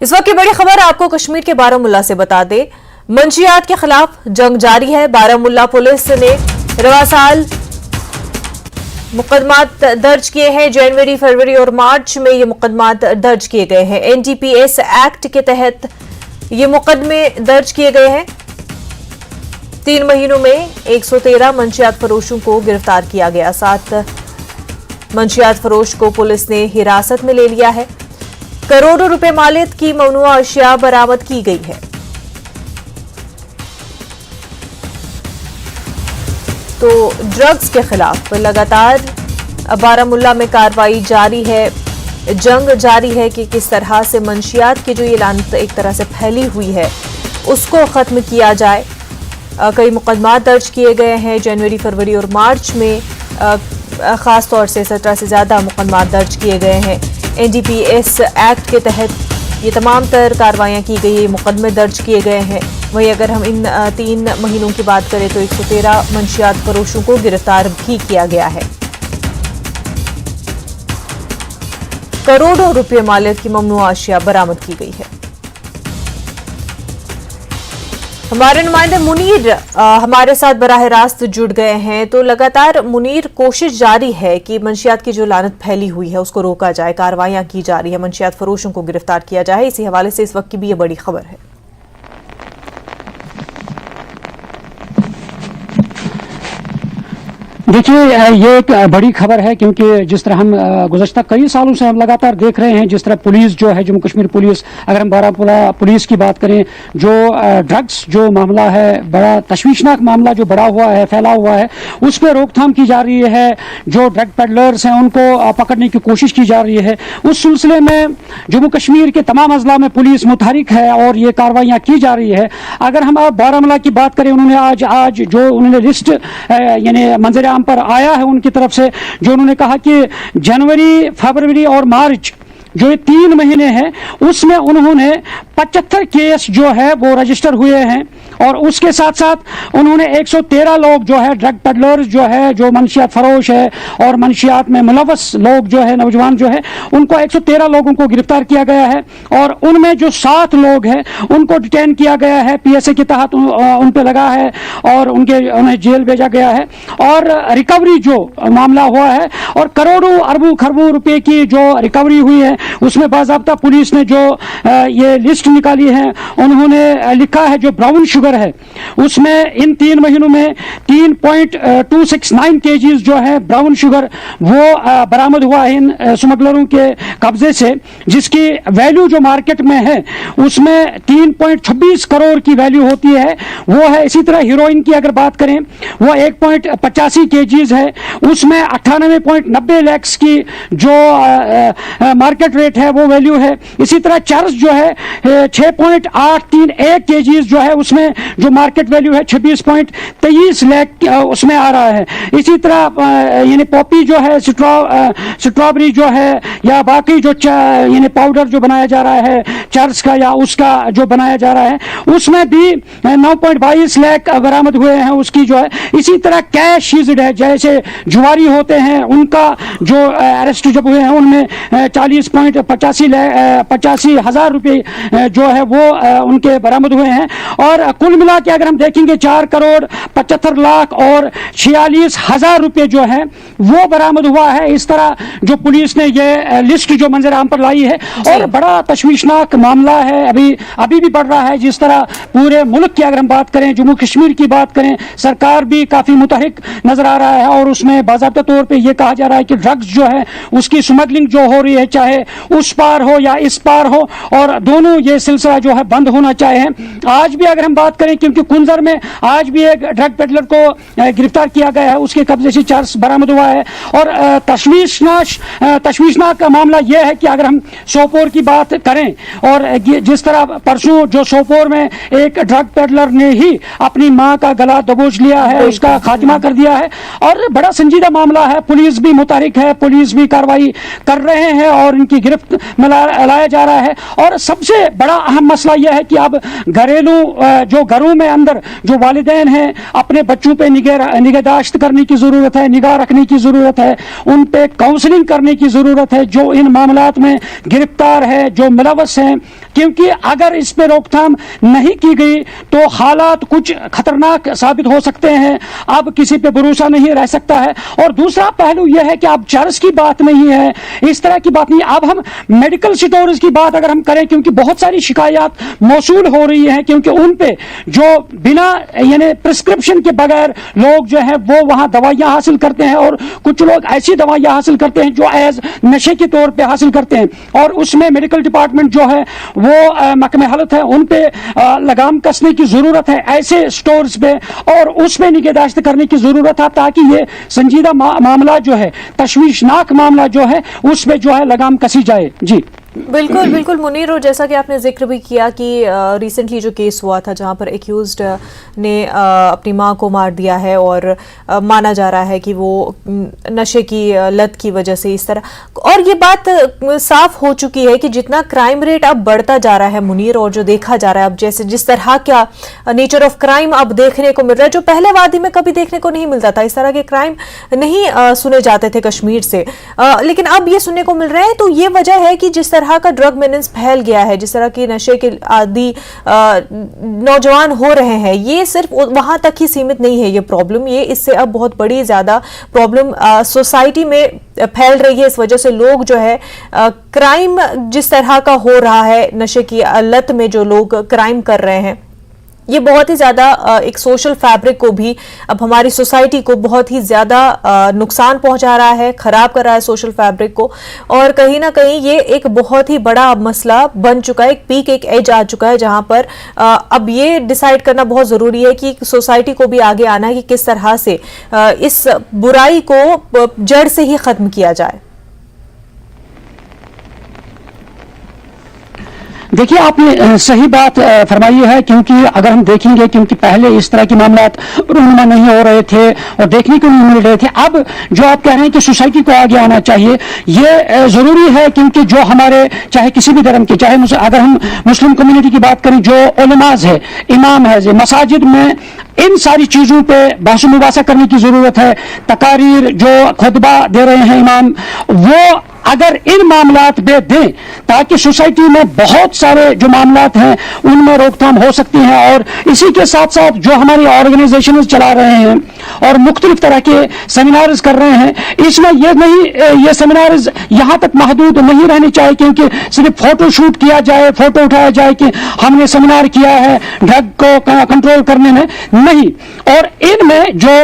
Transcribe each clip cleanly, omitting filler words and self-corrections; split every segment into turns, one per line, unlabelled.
इस वक्त की बड़ी खबर आपको कश्मीर के बारामुल्ला से बता दें। मंशियात के खिलाफ जंग जारी है। बारामुल्ला पुलिस ने रवा साल मुकदमात दर्ज किए हैं। जनवरी, फरवरी और मार्च में ये मुकदमात दर्ज किए गए हैं। एनडीपीएस एक्ट के तहत ये मुकदमे दर्ज किए गए हैं। 3 महीनों में 113 मंशियात फरोशों को गिरफ्तार किया गया। 7 मंशियात फरोश को पुलिस ने हिरासत में ले लिया है। करोड़ों रुपए मालियत की ममनुआ अशिया बरामद की गई है। तो ड्रग्स के खिलाफ लगातार बारामुल्ला में कार्रवाई जारी है। जंग जारी है कि किस तरह से मंशियात की जो ये लानत एक तरह से फैली हुई है उसको खत्म किया जाए। कई मुकदमात दर्ज किए गए हैं। जनवरी, फरवरी और मार्च में खास तौर से 17 से ज्यादा मुकदमात दर्ज किए गए हैं। एनडीपीएस एक्ट के तहत ये तमाम तर कार्रवाइयां की गई, मुकदमे दर्ज किए गए हैं। वहीं अगर हम इन 3 महीनों की बात करें तो 113 मंशियात फरोशों को गिरफ्तार भी किया गया है। करोड़ों रुपए मालियत की ममनुआ अशिया बरामद की गई है। हमारे नुमाइंदे मुनीर हमारे साथ बराह रास्त जुड़ गए हैं। तो लगातार मुनीर, कोशिश जारी है कि मंशियात की जो लानत फैली हुई है उसको रोका जाए, कार्रवाइयां की जा रही है, मंशियात फरोशों को गिरफ्तार किया जाए। इसी हवाले से इस वक्त की भी ये बड़ी खबर है।
देखिए, ये एक बड़ी खबर है क्योंकि जिस तरह हम गुज़श्ता कई सालों से हम लगातार देख रहे हैं, जिस तरह पुलिस जो है, जम्मू कश्मीर पुलिस, अगर हम बारामुल्ला पुलिस की बात करें, जो ड्रग्स जो मामला है, बड़ा तशवीशनाक मामला जो बड़ा हुआ है, फैला हुआ है, उस पर रोकथाम की जा रही है। जो ड्रग पेडलर्स हैं उनको पकड़ने की कोशिश की जा रही है। उस सिलसिले में जम्मू कश्मीर के तमाम अजला में पुलिस मुतहरिक है और ये कार्रवाइयाँ की जा रही है। अगर हम अब बारामुल्ला की बात करें, उन्होंने आज जो उन्होंने लिस्ट यानी मंजर आम पर आया है उनकी तरफ से, जो उन्होंने कहा कि जनवरी, फरवरी और मार्च जो ये 3 महीने हैं उसमें उन्होंने 75 केस जो है वो रजिस्टर हुए हैं। और उसके साथ साथ उन्होंने 113 लोग जो है ड्रग पेडलर्स जो है, जो मंशियात फरोश है और मंशियात में मुलव्वस लोग जो है, नौजवान जो है, उनको 113 लोगों को गिरफ्तार किया गया है। और उनमें जो 7 लोग हैं उनको डिटेन किया गया है, पीएसए के तहत उन पर लगा है और उन्हें जेल भेजा गया है। और रिकवरी जो मामला हुआ है और करोड़ों अरबों खरबों रुपए की जो रिकवरी हुई है उसमें बाज़ाब्ता पुलिस ने जो ये लिस्ट निकाली है, उन्होंने लिखा है जो ब्राउन शुगर है उसमें इन 3 महीनों में 3.269 केजीज जो है ब्राउन शुगर वो बरामद हुआ है इन स्मगलरों के कब्जे से, जिसकी वैल्यू जो मार्केट में है उसमें 3.26 करोड़ की वैल्यू होती है, वो है। इसी तरह हीरोइन की अगर बात करें, वो 1.85 केजीज है, उसमें 98.90 लाख की जो मार्केट रेट है वो वैल्यू है। इसी तरह चर्स जो है 6.831 केजीज जो है उसमें जो मार्केट वैल्यू है 26.23 लाख उसमें आ रहा है। इसी तरह यानी पॉपी जो है, स्ट्रॉबेरी जो है या बाकी जो यानी पाउडर जो बनाया जा रहा है चर्स का या उसका जो बनाया जा रहा है उसमें भी 9.22 लाख बरामद हुए हैं उसकी जो है। इसी तरह कैश सीज्ड है, जैसे जुआरी होते हैं उनका जो अरेस्ट जब हुए हैं उनमें 85 हजार रुपये जो है वो उनके बरामद हुए हैं। और कुल मिला के अगर हम देखेंगे 4 करोड़ 75 लाख और 46 हजार रुपये जो है वो बरामद हुआ है। इस तरह जो पुलिस ने ये लिस्ट जो मंजर आम पर लाई है और बड़ा तशवीशनाक मामला है, अभी भी बढ़ रहा है। जिस तरह पूरे मुल्क की अगर हम बात करें, जम्मू कश्मीर की बात करें, सरकार भी काफी मुतहरिक नजर आ रहा है और उसमें बाज़ाब्ता तौर पे ये कहा जा रहा है कि ड्रग्स जो है उसकी स्मगलिंग जो हो रही है, चाहे उस पार हो या इस पार हो, और दोनों ये सिलसिला जो है बंद होना चाहिए। आज भी अगर हम बात करें, क्योंकि कुंजर में आज भी एक ड्रग पेडलर को गिरफ्तार किया गया है, उसके कब्जे से चर्स बरामद हुआ है। और तशवीशनाक मामला यह है कि अगर हम सोपोर की बात करें, और जिस तरह परसों जो सोपोर में एक ड्रग पेडलर ने ही अपनी मां का गला दबोच लिया है, उसका खात्मा कर दिया है, और बड़ा संजीदा मामला है। पुलिस भी मुतहरिक है, पुलिस भी कार्रवाई कर रहे हैं और इनकी गिरफ्त में लाया जा रहा है। और सबसे बड़ा अहम मसला यह है कि अब घरेलू जो घरों में अंदर जो वालिदैन हैं अपने बच्चों पे निगहदाश्त करने की ज़रूरत है, निगाह रखने की ज़रूरत है, उन पे काउंसलिंग करने की ज़रूरत है जो इन मामलात में गिरफ्तार है, जो मुलव्वस हैं, क्योंकि अगर इस पे रोकथाम नहीं की गई तो हालात कुछ खतरनाक साबित हो सकते हैं। अब किसी पे भरोसा नहीं रह सकता है। और दूसरा पहलू यह है कि अब चर्च की बात नहीं है, इस तरह की बात नहीं, अब हम मेडिकल स्टोर्स की बात अगर हम करें, क्योंकि बहुत सारी शिकायत मौसूल हो रही हैं, क्योंकि उन पे जो बिना यानी प्रिस्क्रिप्शन के बगैर लोग जो है वो वहां दवाइयां हासिल करते हैं, और कुछ लोग ऐसी दवाइयां हासिल करते हैं जो एज नशे के तौर पे हासिल करते हैं, और उसमें मेडिकल डिपार्टमेंट जो है वो महकमे हालत है उन पे लगाम कसने की जरूरत है ऐसे स्टोर्स पे, और उसमें निगहदाश्त करने की जरूरत है ताकि ये संजीदा मामला जो है, तशवीशनाक मामला जो है, उसमें जो है लगाम कसी जाए। जी
बिल्कुल बिल्कुल मुनीर, और जैसा कि आपने जिक्र भी किया कि रिसेंटली जो केस हुआ था जहां पर एक्यूज्ड ने अपनी मां को मार दिया है, और माना जा रहा है कि वो नशे की लत की वजह से इस तरह, और ये बात साफ हो चुकी है कि जितना क्राइम रेट अब बढ़ता जा रहा है मुनीर, और जो देखा जा रहा है अब जैसे जिस तरह का नेचर ऑफ क्राइम अब देखने को मिल रहा है जो पहले वादी में कभी देखने को नहीं मिलता था, इस तरह के क्राइम नहीं सुने जाते थे कश्मीर से, लेकिन अब ये सुनने को मिल रहे हैं। तो ये वजह है कि जिस तरह का ड्रग मेनेंस फैल गया है, जिस तरह की नशे के आदी नौजवान हो रहे हैं, ये सिर्फ वहां तक ही सीमित नहीं है ये प्रॉब्लम, ये इससे अब बहुत बड़ी ज्यादा प्रॉब्लम सोसाइटी में फैल रही है। इस वजह से लोग जो है क्राइम जिस तरह का हो रहा है, नशे की लत में जो लोग क्राइम कर रहे हैं, ये बहुत ही ज्यादा एक सोशल फैब्रिक को भी, अब हमारी सोसाइटी को बहुत ही ज्यादा नुकसान पहुंचा रहा है, खराब कर रहा है सोशल फैब्रिक को, और कहीं ना कहीं ये एक बहुत ही बड़ा मसला बन चुका है, एक पीक, एक एज आ चुका है जहां पर अब ये डिसाइड करना बहुत जरूरी है कि सोसाइटी को भी आगे आना है कि किस तरह से इस बुराई को जड़ से ही खत्म किया जाए।
देखिए, आपने सही बात फरमाई है, क्योंकि अगर हम देखेंगे, क्योंकि पहले इस तरह के मामलात रूनुमा नहीं हो रहे थे और देखने को नहीं मिल रहे थे, अब जो आप कह रहे हैं कि सोसाइटी को आगे आना चाहिए, ये जरूरी है, क्योंकि जो हमारे चाहे किसी भी धर्म के, चाहे अगर हम मुस्लिम कम्युनिटी की बात करें, जो उलमाज है, इमाम है, मसाजिद में इन सारी चीजों पे बहस मुबासा करने की जरूरत है। तकारीर जो खुतबा दे रहे हैं इमाम, वो अगर इन मामलात पे दें ताकि सोसाइटी में बहुत सारे जो मामलात हैं उनमें रोकथाम हो सकती है। और इसी के साथ साथ जो हमारी ऑर्गेनाइजेशन चला रहे हैं और मुख्तलिफ तरह के सेमिनार्स कर रहे हैं, इसमें ये सेमिनार्स यहाँ तक महदूद नहीं रहने चाहिए क्योंकि सिर्फ फोटो शूट किया जाए, फोटो उठाया जाए कि हमने सेमिनार किया है ड्रग को कंट्रोल करने में, नहीं। और इनमें जो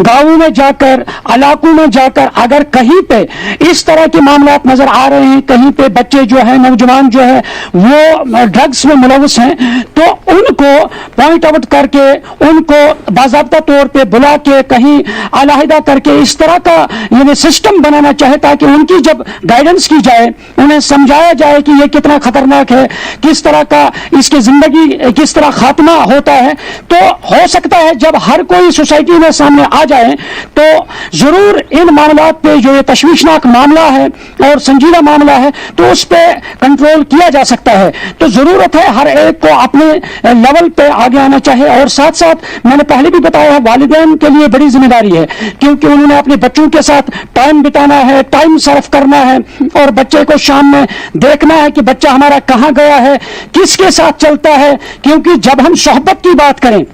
गांवों में जाकर, इलाकों में जाकर अगर कहीं पे इस तरह के मामलात नजर आ रहे हैं, कहीं पे बच्चे जो है, नौजवान जो है वो ड्रग्स में मुलव्वस हैं, तो उनको पॉइंट आउट करके, उनको बाज़ाब्ता तौर पे बुला के कहीं अलहदा करके इस तरह का यानी सिस्टम बनाना चाहे ताकि उनकी जब गाइडेंस की जाए, उन्हें समझाया जाए कि ये कितना खतरनाक है, किस तरह का इसकी जिंदगी किस तरह खात्मा होता है। तो हो सकता है जब हर कोई सोसाइटी में सामने आ जाए तो जरूर इन मामलात पे जो ये तशवीशनाक मामला है और संजीदा मामला है तो उस पर कंट्रोल किया जा सकता है। तो जरूरत है हर एक को अपने लेवल पे आगे आना चाहिए। और साथ साथ मैंने पहले भी बताया, वालिदैन के लिए बड़ी जिम्मेदारी है क्योंकि उन्होंने अपने बच्चों के साथ टाइम बिताना है, टाइम सर्व करना है और बच्चे को शाम में देखना है कि बच्चा हमारा कहाँ गया है, किसके साथ चलता है। क्योंकि जब हम सोहबत की बात करें,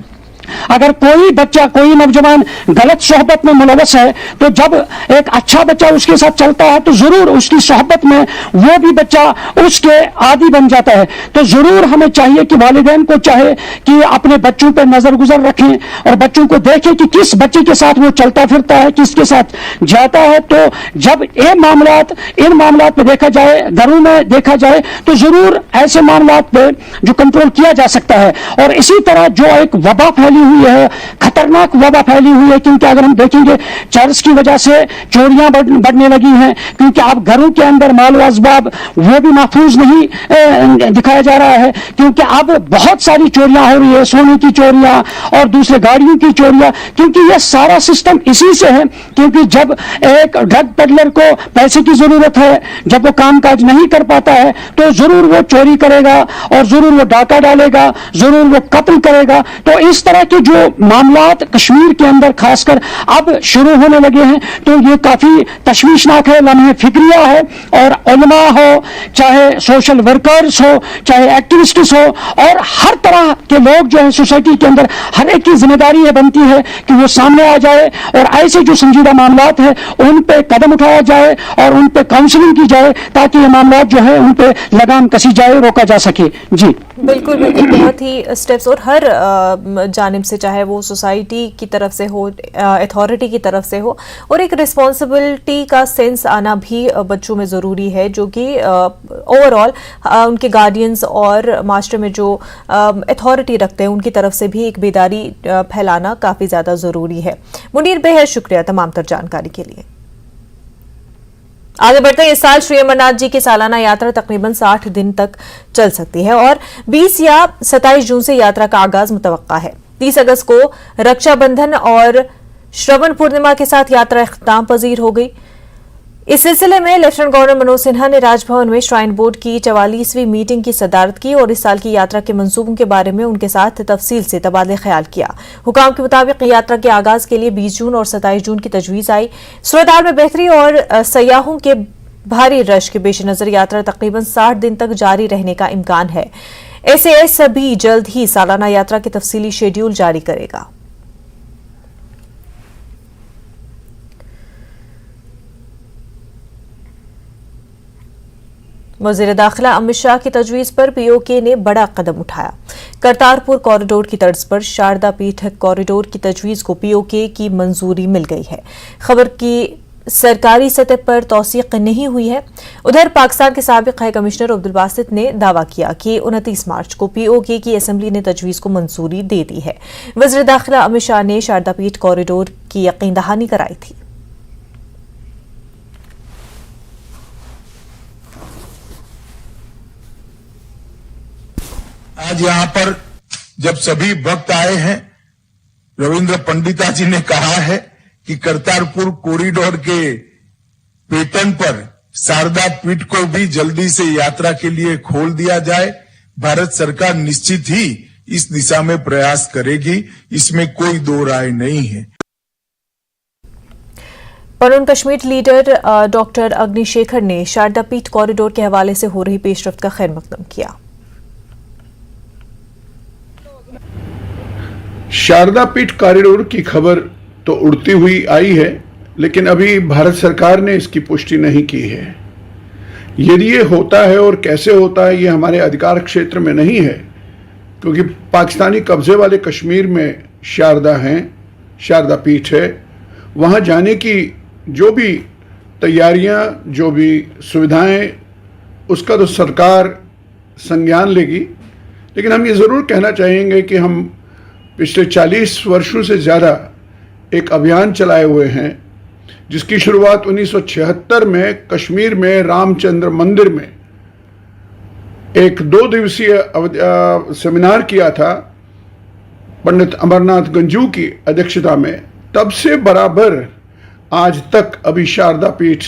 अगर कोई बच्चा, कोई नौजवान गलत सोहबत में मुलव्वस है तो जब एक अच्छा बच्चा उसके साथ चलता है तो जरूर उसकी सोहबत में वो भी बच्चा उसके आदी बन जाता है। तो जरूर हमें चाहिए कि वालिदैन को चाहे कि अपने बच्चों पर नजर गुजर रखें और बच्चों को देखें कि किस बच्चे के साथ वो चलता फिरता है, किसके साथ जाता है। तो जब इन मामलात पे देखा जाए, घरों में देखा जाए, तो जरूर ऐसे मामलात पे जो कंट्रोल किया जा सकता है। और इसी तरह जो एक वबा फैली फैली हुई है, खतरनाक वबा फैली हुई है। क्योंकि अगर हम देखेंगे चर्च की वजह से चोरियां बढ़ने लगी हैं, क्योंकि अब घरों के अंदर माल व असबाब वो भी महफूज नहीं दिखाया जा रहा है, क्योंकि अब बहुत सारी चोरियां हो रही है, सोने की चोरियां और दूसरे गाड़ियों की चोरियां। क्योंकि यह सारा सिस्टम इसी से है, क्योंकि जब एक ड्रग पेडलर को पैसे की जरूरत है, जब वो कामकाज नहीं कर पाता है, तो जरूर वो चोरी करेगा और जरूर वो डाका डालेगा, जरूर वो कत्ल करेगा। तो इस तरह के जो मामलात कश्मीर के अंदर खासकर अब शुरू होने लगे हैं, तो ये काफी तशवीशनाक है, लम्हे फिक्रिया है। और उलमा हो, चाहे सोशल वर्कर्स हो, चाहे एक्टिविस्ट्स हो, और हर तरह के लोग जो है सोसाइटी के अंदर, हर एक की जिम्मेदारी ये बनती है कि वो सामने आ जाए और ऐसे जो संजीदा मामलात है उन पे कदम उठाया जाए और उन पे काउंसलिंग की जाए, ताकि ये मामलात जो है उन पे लगाम कसी जाए, रोका जा सके। जी
बिल्कुल बिल्कुल, बहुत ही स्टेप्स, और हर जानिब से, चाहे वो सोसाइटी की तरफ से हो, अथॉरिटी की तरफ से हो, और एक रिस्पॉन्सिबिलिटी का सेंस आना भी बच्चों में ज़रूरी है, जो कि ओवरऑल उनके गार्डियंस और मास्टर में जो अथॉरिटी रखते हैं उनकी तरफ से भी एक बेदारी फैलाना काफ़ी ज़्यादा ज़रूरी है। मुनीर, बेहद शुक्रिया तमाम तर जानकारी के लिए। आगे बढ़ते हैं। इस साल श्री अमरनाथ जी की सालाना यात्रा तकरीबन 60 दिन तक चल सकती है और 20 या 27 जून से यात्रा का आगाज मुतवक्का है। 30 अगस्त को रक्षाबंधन और श्रवण पूर्णिमा के साथ यात्रा इख्तिताम पजीर हो गई। इस सिलसिले में लेफ्टिनेंट गवर्नर मनोज सिन्हा ने राजभवन में श्राइन बोर्ड की 44वीं मीटिंग की सदारत की और इस साल की यात्रा के मंसूबों के बारे में उनके साथ तफसील से तबादले ख्याल किया। हुकाम के मुताबिक यात्रा के आगाज के लिए 20 जून और 27 जून की तजवीज आई। सूरत में बेहतरी और सयाहों के भारी रश के पेश नजर यात्रा तकरीबन 60 दिन तक जारी रहने का इम्कान है। SAS भी जल्द ही सालाना यात्रा के तफसीली शेड्यूल जारी करेगा। वज़ीर दाखिला अमित शाह की तजवीज़ पर POK ने बड़ा कदम उठाया। करतारपुर कॉरिडोर की तर्ज पर शारदा पीठ कॉरिडोर की तजवीज़ को POK की मंजूरी मिल गई है। खबर की सरकारी सतह पर तौसीक नहीं हुई है। उधर पाकिस्तान के साबिक हाई कमिश्नर अब्दुल बासित ने दावा किया कि 29 मार्च को POK की असेंबली ने तजवीज़ को मंजूरी दे दी है। वज़ीर दाखिला अमित शाह ने शारदा पीठ कॉरिडोर की यकीन दहानी कराई थी।
आज यहाँ पर जब सभी भक्त आए हैं, रविंद्र पंडिता जी ने कहा है कि करतारपुर कॉरिडोर के पेटर्न पर शारदा पीठ को भी जल्दी से यात्रा के लिए खोल दिया जाए। भारत सरकार निश्चित ही इस दिशा में प्रयास करेगी, इसमें कोई दो राय नहीं है।
पनून कश्मीर लीडर डॉक्टर अग्निशेखर ने शारदा पीठ कॉरिडोर के हवाले से हो रही पेशरफ्त का खैर मकदम किया।
शारदा पीठ कॉरिडोर की खबर तो उड़ती हुई आई है, लेकिन अभी भारत सरकार ने इसकी पुष्टि नहीं की है। यदि ये होता है और कैसे होता है ये हमारे अधिकार क्षेत्र में नहीं है, क्योंकि पाकिस्तानी कब्जे वाले कश्मीर में शारदा पीठ है। वहाँ जाने की जो भी तैयारियाँ, जो भी सुविधाएं, उसका तो सरकार संज्ञान लेगी। लेकिन हम ये ज़रूर कहना चाहेंगे कि हम पिछले 40 वर्षों से ज़्यादा एक अभियान चलाए हुए हैं, जिसकी शुरुआत 1976 में कश्मीर में रामचंद्र मंदिर में एक 2 दिवसीय सेमिनार किया था पंडित अमरनाथ गंजू की अध्यक्षता में। तब से बराबर आज तक अभी शारदा पीठ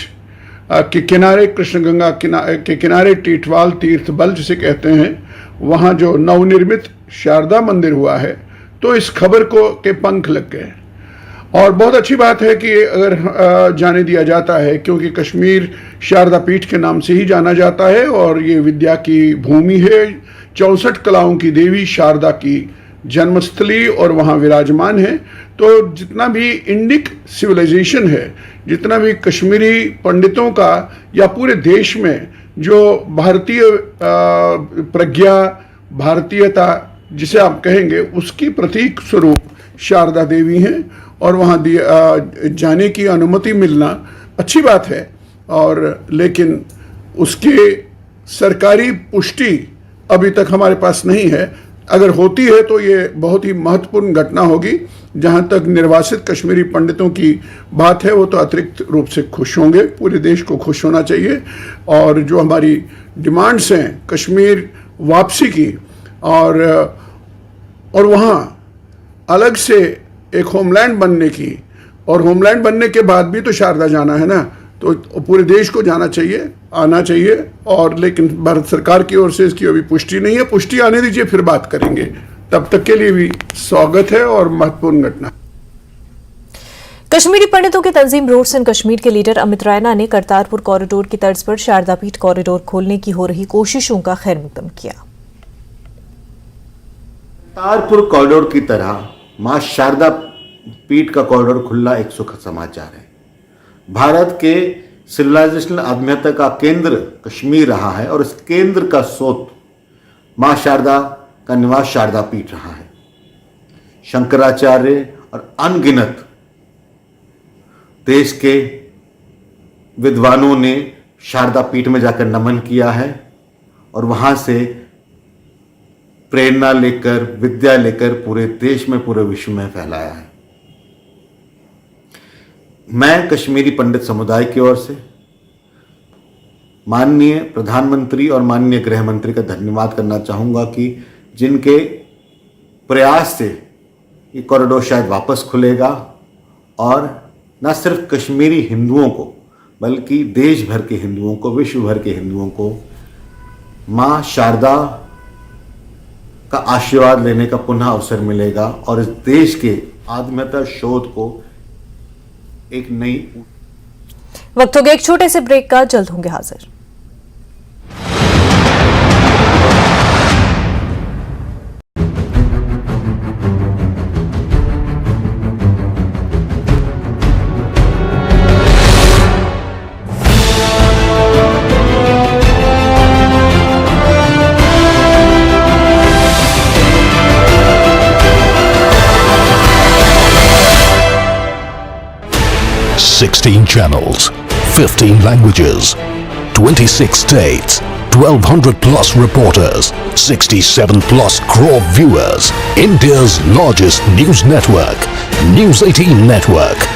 के किनारे, कृष्णगंगा के किनारे टीटवाल तीर्थ बल जिसे कहते हैं, वहाँ जो नवनिर्मित शारदा मंदिर हुआ है, तो इस खबर के पंख लग गए। और बहुत अच्छी बात है कि अगर जाने दिया जाता है, क्योंकि कश्मीर शारदा पीठ के नाम से ही जाना जाता है और ये विद्या की भूमि है। 64 कलाओं की देवी शारदा की जन्मस्थली और वहाँ विराजमान है। तो जितना भी इंडिक सिविलाइजेशन है, जितना भी कश्मीरी पंडितों का या पूरे देश में जो भारतीय प्रज्ञा, भारतीयता जिसे आप कहेंगे, उसकी प्रतीक स्वरूप शारदा देवी हैं और वहाँ जाने की अनुमति मिलना अच्छी बात है। और लेकिन उसकी सरकारी पुष्टि अभी तक हमारे पास नहीं है। अगर होती है तो ये बहुत ही महत्वपूर्ण घटना होगी। जहां तक निर्वासित कश्मीरी पंडितों की बात है, वो तो अतिरिक्त रूप से खुश होंगे, पूरे देश को खुश होना चाहिए। और जो हमारी डिमांड्स हैं कश्मीर वापसी की, और वहाँ अलग से एक होमलैंड बनने की, और होमलैंड बनने के बाद भी तो शारदा जाना है ना, तो पूरे देश को जाना चाहिए, आना चाहिए। और लेकिन भारत सरकार की ओर से इसकी अभी पुष्टि नहीं है, पुष्टि आने दीजिए फिर बात करेंगे। तब तक के लिए भी स्वागत है और महत्वपूर्ण घटना।
कश्मीरी पंडितों की तंजीम रोड्स एंड कश्मीर के लीडर अमित रैना ने करतारपुर कॉरिडोर की तर्ज पर शारदा पीठ कॉरिडोर खोलने की हो रही कोशिशों का खैर मकदम किया।
करतारपुर कॉरिडोर की तरह मां शारदा पीठ का कॉरिडोर खुलना एक सुखद समाचार है। भारत के सिविलाइजेशनल आध्यात्मिकता का केंद्र कश्मीर रहा है और इस केंद्र का स्रोत मां शारदा का निवास शारदा पीठ रहा है। शंकराचार्य और अनगिनत देश के विद्वानों ने शारदा पीठ में जाकर नमन किया है और वहां से प्रेरणा लेकर, विद्या लेकर पूरे देश में, पूरे विश्व में फैलाया है। मैं कश्मीरी पंडित समुदाय की ओर से माननीय प्रधानमंत्री और माननीय गृह मंत्री का धन्यवाद करना चाहूंगा कि जिनके प्रयास से ये कॉरिडोर शायद वापस खुलेगा और न सिर्फ कश्मीरी हिंदुओं को बल्कि देश भर के हिंदुओं को, विश्व भर के हिंदुओं को मां शारदा का आशीर्वाद लेने का पुनः अवसर मिलेगा और इस देश के आध्यात्मिकता शोध को एक नई।
वक्त हो गया एक छोटे से ब्रेक का, जल्द होंगे हाजिर।
Sixteen channels, 15 languages, 26 states, 1200 plus reporters, 67 plus crore viewers. India's largest news network, News 18 Network.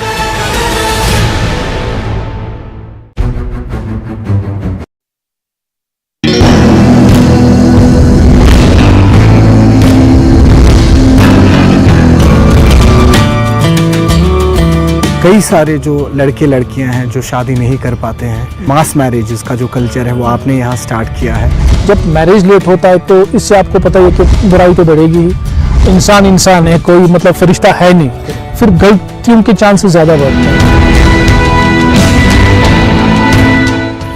कई सारे जो लड़के लड़कियां हैं जो शादी नहीं कर पाते हैं, मास मैरिजेस का जो कल्चर है वो आपने यहाँ स्टार्ट किया है।
जब मैरिज लेट होता है तो इससे आपको पता है कि बुराई तो बढ़ेगी ही। इंसान इंसान है, कोई मतलब फरिश्ता है नहीं, फिर गलतियों के चांसेस ज़्यादा बढ़ते हैं।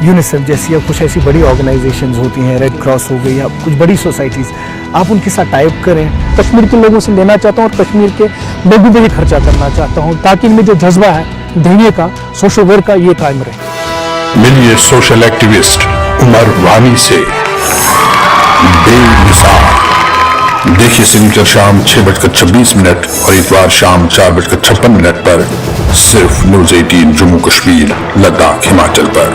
यूनिसेफ जैसी या कुछ ऐसी बड़ी ऑर्गेनाइजेशंस होती हैं, रेड क्रॉस हो गई या कुछ बड़ी सोसाइटीज़, आप उनके साथ टाइप करें।
कश्मीर के लोगों से लेना चाहता हूँ और कश्मीर के लोगों पे भी खर्चा करना चाहता हूँ ताकि इनमें जो जज्बा है देने का, सोशल वर्क का, ये कायम रहे।
मिलिए सोशल एक्टिविस्ट उमर वानी से बेमिसाल। देखिए शनिवार शाम 6:26 और इतवार शाम 4:56 पर सिर्फ न्यूज़ 18 जम्मू कश्मीर लद्दाख हिमाचल पर।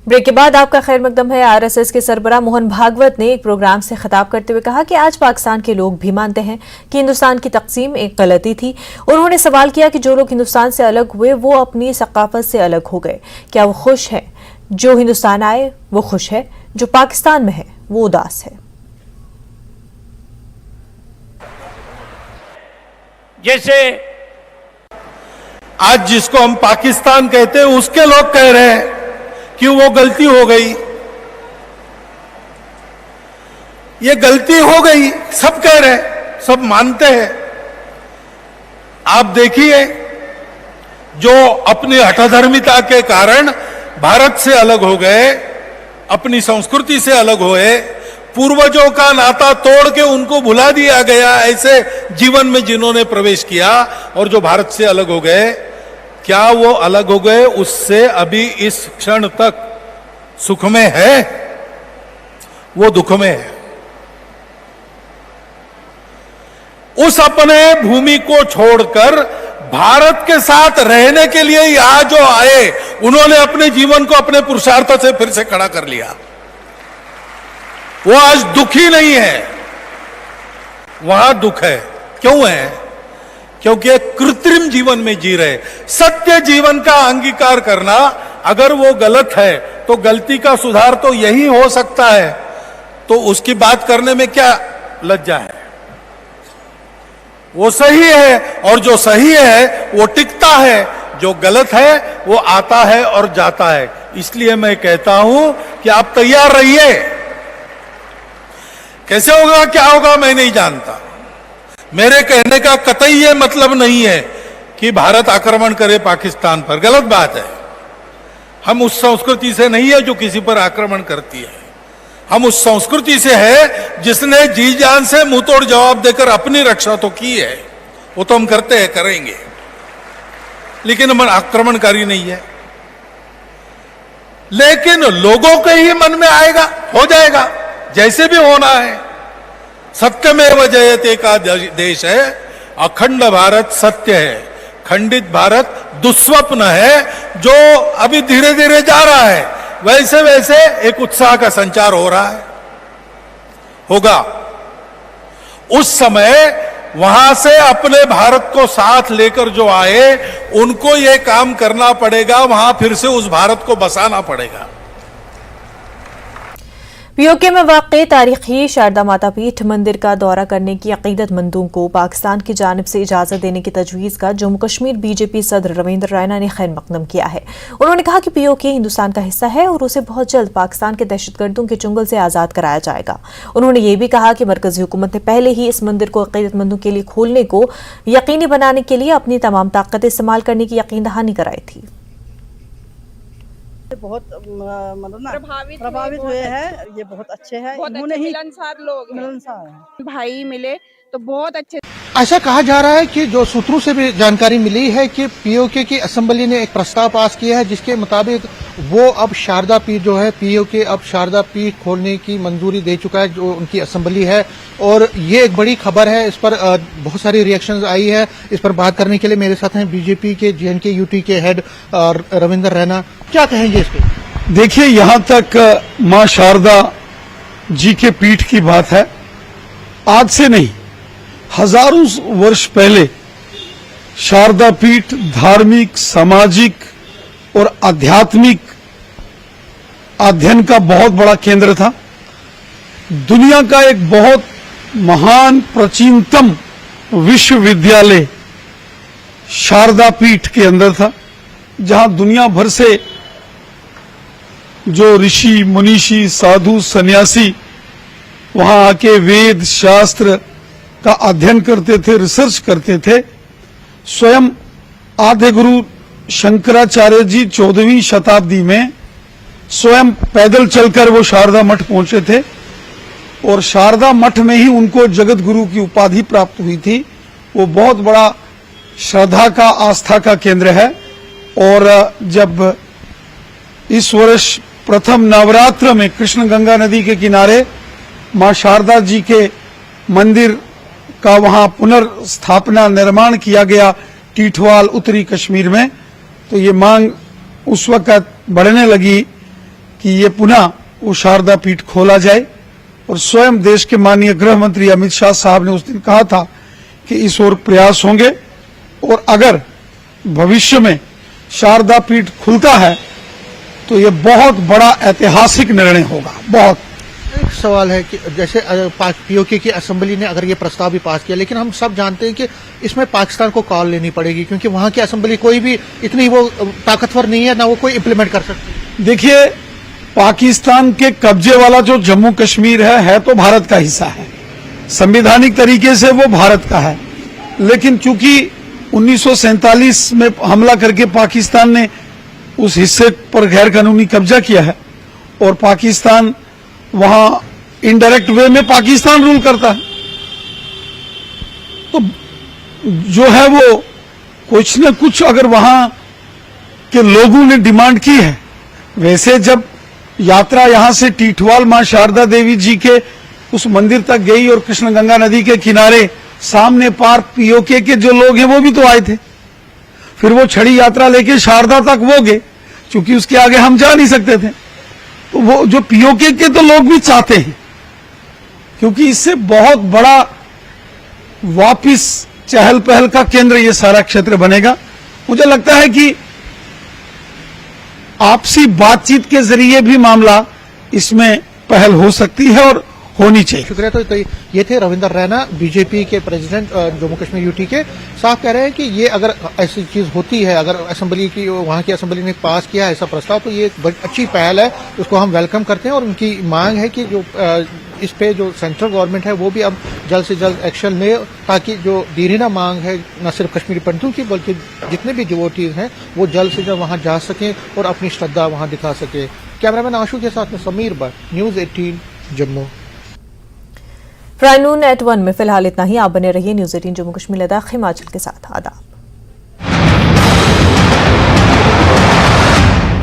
ब्रेक के बाद आपका खैर मकदम है। आरएसएस के सरबराह मोहन भागवत ने एक प्रोग्राम से खिताब करते हुए कहा कि आज पाकिस्तान के लोग भी मानते हैं कि हिंदुस्तान की तकसीम एक गलती थी। उन्होंने सवाल किया कि जो लोग हिंदुस्तान से अलग हुए वो अपनी सकाफत से अलग हो गए, क्या वो खुश है? जो हिंदुस्तान आए वो खुश है, जो पाकिस्तान में है वो उदास है।
जैसे आज जिसको हम पाकिस्तान कहते हैं उसके लोग कह रहे हैं कि वो गलती हो गई, ये गलती हो गई, सब कह रहे हैं, सब मानते हैं। आप देखिए जो अपनी हठधर्मिता के कारण भारत से अलग हो गए, अपनी संस्कृति से अलग हुए, पूर्वजों का नाता तोड़ के उनको भुला दिया गया, ऐसे जीवन में जिन्होंने प्रवेश किया और जो भारत से अलग हो गए, क्या वो अलग हो गए उससे अभी इस क्षण तक सुख में है? वो दुख में है। उस अपने भूमि को छोड़कर भारत के साथ रहने के लिए यहां जो आए, उन्होंने अपने जीवन को अपने पुरुषार्थ से फिर से खड़ा कर लिया। वो आज दुखी नहीं है, वहां दुख है। क्यों है? क्योंकि एक कृत्रिम जीवन में जी रहे। सत्य जीवन का अंगीकार करना, अगर वो गलत है तो गलती का सुधार तो यही हो सकता है, तो उसकी बात करने में क्या लज्जा है? वो सही है, और जो सही है वो टिकता है, जो गलत है वो आता है और जाता है। इसलिए मैं कहता हूं कि आप तैयार रहिए। कैसे होगा, क्या होगा, मैं नहीं जानता। मेरे कहने का कतई ये मतलब नहीं है कि भारत आक्रमण करे पाकिस्तान पर, गलत बात है। हम उस संस्कृति से नहीं है जो किसी पर आक्रमण करती है। हम उस संस्कृति से है जिसने जी जान से मुंह तोड़ जवाब देकर अपनी रक्षा तो की है, वो तो हम करते हैं, करेंगे, लेकिन हम आक्रमणकारी नहीं है। लेकिन लोगों के ही मन में आएगा, हो जाएगा, जैसे भी होना है। सत्यमेव जयते का देश है, अखंड भारत सत्य है, खंडित भारत दुस्वप्न है, जो अभी धीरे धीरे जा रहा है। वैसे वैसे एक उत्साह का संचार हो रहा है, होगा। उस समय वहां से अपने भारत को साथ लेकर जो आए, उनको ये काम करना पड़ेगा, वहां फिर से उस भारत को बसाना पड़ेगा।
पीओके में वाक़ई तारीखी शारदा माता पीठ मंदिर का दौरा करने की अकीदतमंदों को पाकिस्तान की जानिब से इजाजत देने की तजवीज़ का जम्मू कश्मीर बीजेपी सदर रविंद्र रैना ने खैर मकदम किया है। उन्होंने कहा कि पीओके हिंदुस्तान का हिस्सा है और उसे बहुत जल्द पाकिस्तान के दहशतगर्दों के चुंगल से आज़ाद कराया जाएगा। उन्होंने ये भी कहा कि मरकजी हुकूमत ने पहले ही इस मंदिर को अकीदतमंदों के लिए खोलने को यकीनी बनाने के लिए अपनी तमाम ताकत इस्तेमाल करने की यकीन दहानी कराई थी।
बहुत मतलब ना प्रभावित हुए हैं, ये बहुत अच्छे हैं, उन्होंने ही मिलनसार लोग, मिलनसार भाई मिले तो बहुत अच्छे।
ऐसा कहा जा रहा है कि जो सूत्रों से भी जानकारी मिली है कि पीओके की असेंबली ने एक प्रस्ताव पास किया है, जिसके मुताबिक वो अब शारदा पीठ जो है, पीओके अब शारदा पीठ खोलने की मंजूरी दे चुका है, जो उनकी असेंबली है। और ये एक बड़ी खबर है, इस पर बहुत सारी रिएक्शंस आई है। इस पर बात करने के लिए मेरे साथ हैं बीजेपी के JNK यूटी के हेड रविंद्र रैना। क्या कहेंगे इस पर?
देखिए, यहाँ तक माँ शारदा जी के पीठ की बात है, आज से नहीं, हजारों वर्ष पहले शारदा पीठ धार्मिक, सामाजिक और आध्यात्मिक अध्ययन का बहुत बड़ा केंद्र था। दुनिया का एक बहुत महान प्राचीनतम विश्वविद्यालय शारदा पीठ के अंदर था, जहां दुनिया भर से जो ऋषि मुनीषी साधु सन्यासी वहां आके वेद शास्त्र का अध्ययन करते थे, रिसर्च करते थे। स्वयं आद्य गुरु शंकराचार्य जी 14वीं शताब्दी में स्वयं पैदल चलकर वो शारदा मठ पहुंचे थे, और शारदा मठ में ही उनको जगत गुरु की उपाधि प्राप्त हुई थी। वो बहुत बड़ा श्रद्धा का, आस्था का केंद्र है। और जब इस वर्ष प्रथम नवरात्र में कृष्ण गंगा नदी के किनारे मां शारदा जी के मंदिर का वहां पुनर्स्थापना निर्माण किया गया टीठवाल उत्तरी कश्मीर में, तो ये मांग उस वक्त बढ़ने लगी कि ये पुनः वो शारदा पीठ खोला जाए। और स्वयं देश के माननीय गृह मंत्री अमित शाह साहब ने उस दिन कहा था कि इस ओर प्रयास होंगे, और अगर भविष्य में शारदा पीठ खुलता है तो ये बहुत बड़ा ऐतिहासिक निर्णय होगा। बहुत
एक सवाल है कि जैसे पीओके की असेंबली ने अगर ये प्रस्ताव भी पास किया, लेकिन हम सब जानते हैं कि इसमें पाकिस्तान को कॉल लेनी पड़ेगी, क्योंकि वहां की असेंबली कोई भी इतनी वो ताकतवर नहीं है, ना वो कोई इम्प्लीमेंट कर सकती।
देखिए, पाकिस्तान के कब्जे वाला जो जम्मू कश्मीर है तो भारत का हिस्सा है, संवैधानिक तरीके से वो भारत का है। लेकिन चूंकि 1947 में हमला करके पाकिस्तान ने उस हिस्से पर गैर कानूनी कब्जा किया है, और पाकिस्तान वहां इनडायरेक्ट वे में पाकिस्तान रूल करता है, तो जो है वो कुछ न कुछ अगर वहां के लोगों ने डिमांड की है। वैसे जब यात्रा यहां से टीठवाल मां शारदा देवी जी के उस मंदिर तक गई, और कृष्ण गंगा नदी के किनारे सामने पार पीओके के जो लोग हैं वो भी तो आए थे, फिर वो छड़ी यात्रा लेके शारदा तक वो गए, क्योंकि उसके आगे हम जा नहीं सकते थे। तो वो जो पीओके के तो लोग भी चाहते हैं, क्योंकि इससे बहुत बड़ा वापिस चहल पहल का केंद्र ये सारा क्षेत्र बनेगा। मुझे लगता है कि आपसी बातचीत के जरिए भी मामला इसमें पहल हो सकती है और होनी चाहिए।
शुक्रिया। तो ये थे रविंदर रैना, बीजेपी के प्रेसिडेंट जम्मू कश्मीर यूटी के। साफ कह रहे हैं कि ये अगर ऐसी चीज होती है, अगर असेंबली की वहां की असेंबली ने पास किया ऐसा प्रस्ताव, तो ये एक बड़ी अच्छी पहल है, उसको हम वेलकम करते हैं। और उनकी मांग है कि जो इस पे जो सेंट्रल गवर्नमेंट है वो भी अब जल्द से जल्द एक्शन ले, ताकि जो दीरिना मांग है न सिर्फ कश्मीरी पंडितों की बल्कि जितने भी डिवोटीज हैं वो जल्द से जल्द वहां जा सकें और अपनी श्रद्धा वहां दिखा सके। कैमरामैन आशु के साथ में समीर भट्ट, न्यूज 18 जम्मू।
प्राइम नून एट 1 में फिलहाल इतना ही। आप बने रहिए न्यूज 18 जम्मू कश्मीर लद्दाख हिमाचल के साथ। आदाब।